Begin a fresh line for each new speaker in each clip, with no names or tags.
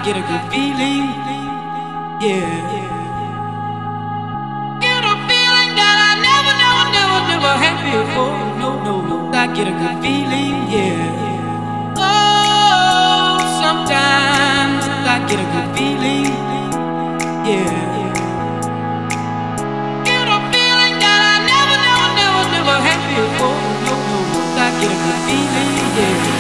Get a good feeling, yeah. Get a feeling that I never had before. No. I get a good feeling, yeah. Oh, sometimes I get a good feeling, yeah. Get a feeling that I never had before. No. I get a good feeling, yeah.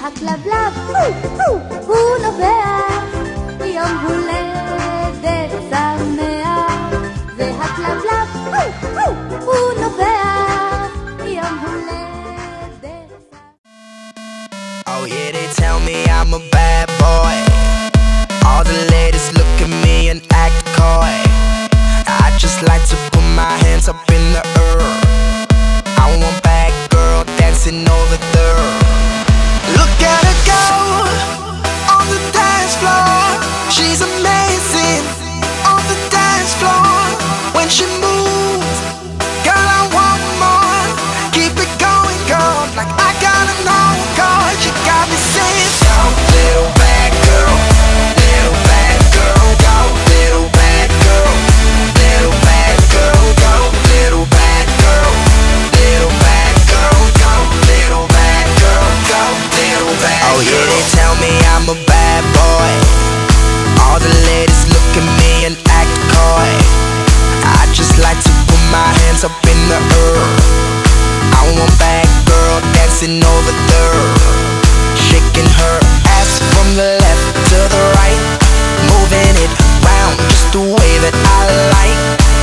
הכלבלב הוא נובח יום הולדת שמח והכלבלב הוא נובח יום הולדת
Oh yeah, they tell me I'm a bad boy. All the ladies look at me and act coy. I just like to put my hands up in the air. I want bad girl dancing over there. Look at her go on the dance floor. She's amazing on the dance floor. When she moves, girl, I want more. Keep it going, girl, like I gotta know, girl. You got me saying, go, little bad girl, little bad girl, go, little bad girl, little bad girl, go, little bad girl, little bad girl, go, little bad girl, go, little bad girl. Oh yeah, they tell me I'm a bad boy. All the ladies look at me and act coy. I just like to put my hands up in the air. I want bad girl dancing over there, shaking her ass from the left to the right, moving it round just the way that I like.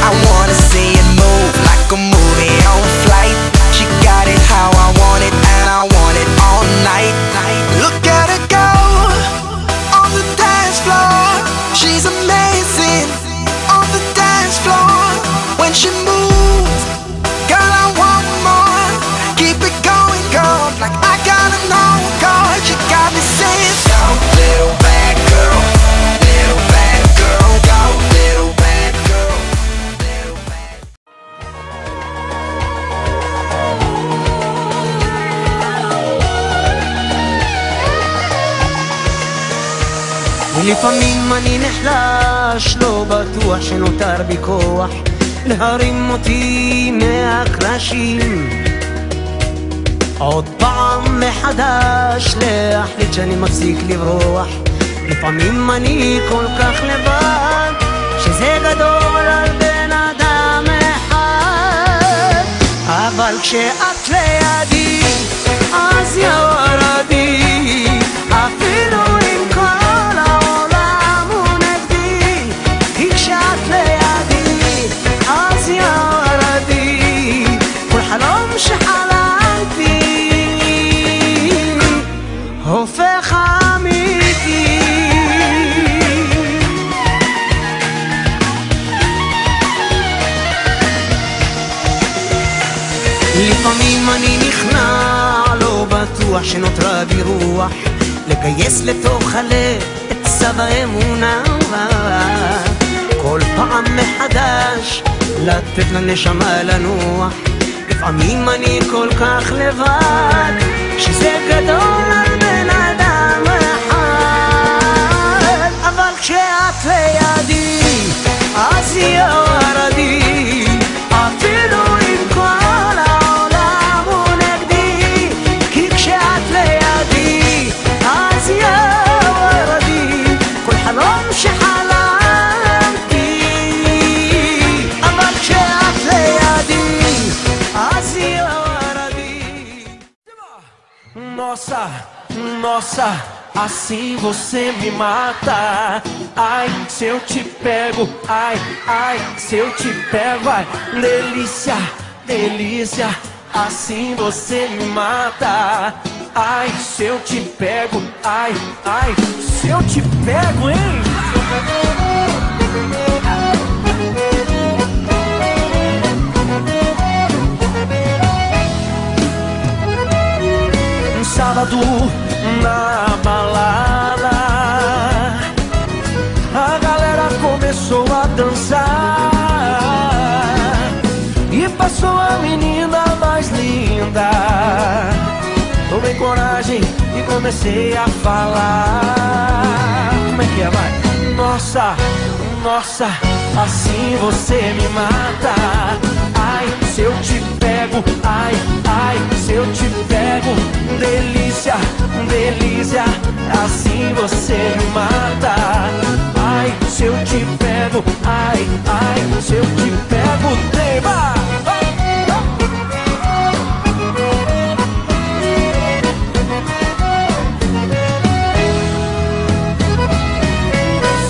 I wanna see it move like a movie on flight. She got it how I want it and I want it all night. Look at her go on the dance floor. She's amazing on the dance floor. When she moves, girl, I want more. Keep it going, girl, like I gotta know, girl. You got me saying, go, little bad girl, little bad girl, go, little bad girl, little bad.
ולפעמים אני נחלש, לא בטוח שנותר בי כוח להרים אותי מהקרשים, עוד פעם מחדש להחליט שאני מפסיק לברוח. לפעמים אני כל כך לבד שזה גדול על בן אדם אחד, אבל כשאת לידי אז יורדי, אפילו אם כל העולם הוא נגדי, כי כשאת לידי אז יורדי, כל חלום שחלמתי לפעמים אני נכנע, לא בטוח שנותרה בי רוח לגייס לתוך הלב את צו האמונה, כל פעם מחדש לתת לנשמה לנוח. לפעמים אני כל כך לבד שזה גדול על בן אדם אחד, אבל כשאת לידי אז יורדי, אפילו אם כל העולם הוא נגדי, כי כשאת לידי אז יורדי, כל חלום שחלמתי, אבל כשאת לידי אז יורדי.
Nossa, nossa, assim você me mata. Ai, se eu te pego, ai, ai, se eu te pego, ai, delícia, delícia, assim você me mata. Ai, se eu te pego, ai, ai, se eu te pego, hein? Sábado na balada, a galera começou a dançar e passou a menina mais linda. Tomei coragem e comecei a falar. Como é que é, vai? Nossa, nossa, assim você me mata. Ai, se eu te pego, ai, ai, se eu te pego, delícia, delícia, assim você me mata. Ai, se eu te pego, ai, ai, se eu te pego, tema.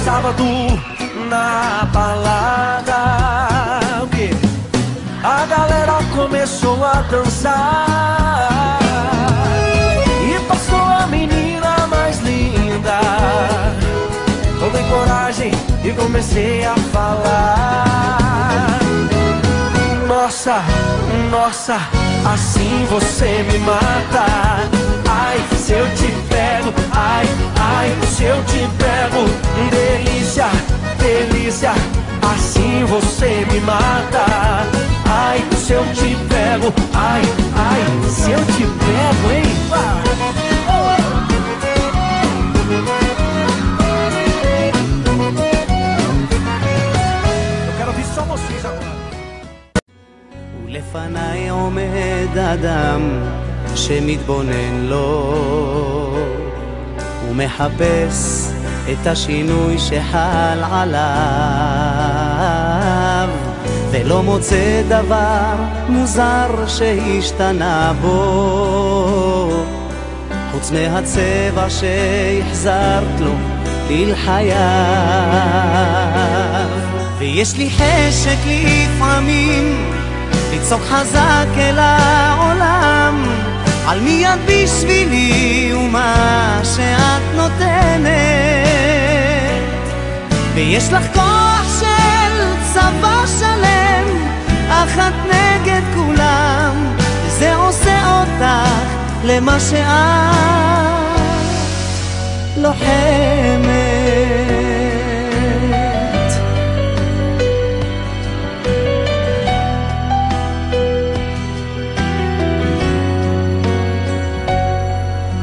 Sábado na balada, o quê? A galera começou a dançar e passou a menina mais linda. Tomei coragem e comecei a falar. Nossa, nossa, assim você me mata. Ai, se eu te pego, ai, ai, se eu te pego, delícia, delícia, assim você me mata. Ai, se eu te pego, ai, ai, se eu te pego, hein? Eu quero ouvir só vocês agora.
ולפניי עומד אדם שמתבונן לו ומחפש את השינוי שחל עליו, ולא מוצא דבר מוזר שהשתנה בו חוץ מהצבע שהחזרת לו ללחייו. ויש לי חשק לפעמים לצעוק חזק אל העולם על מי את בשבילי ומה שאת נותנת, ויש לך כוח של צבא שלם, אחת נגד כולם, וזה עושה אותך למה שאת לוחמת.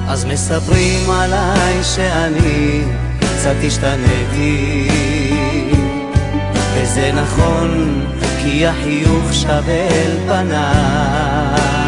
אז מספרים עליי שאני קצת השתניתי, וזה נכון כי החיוך שווה אל פניי,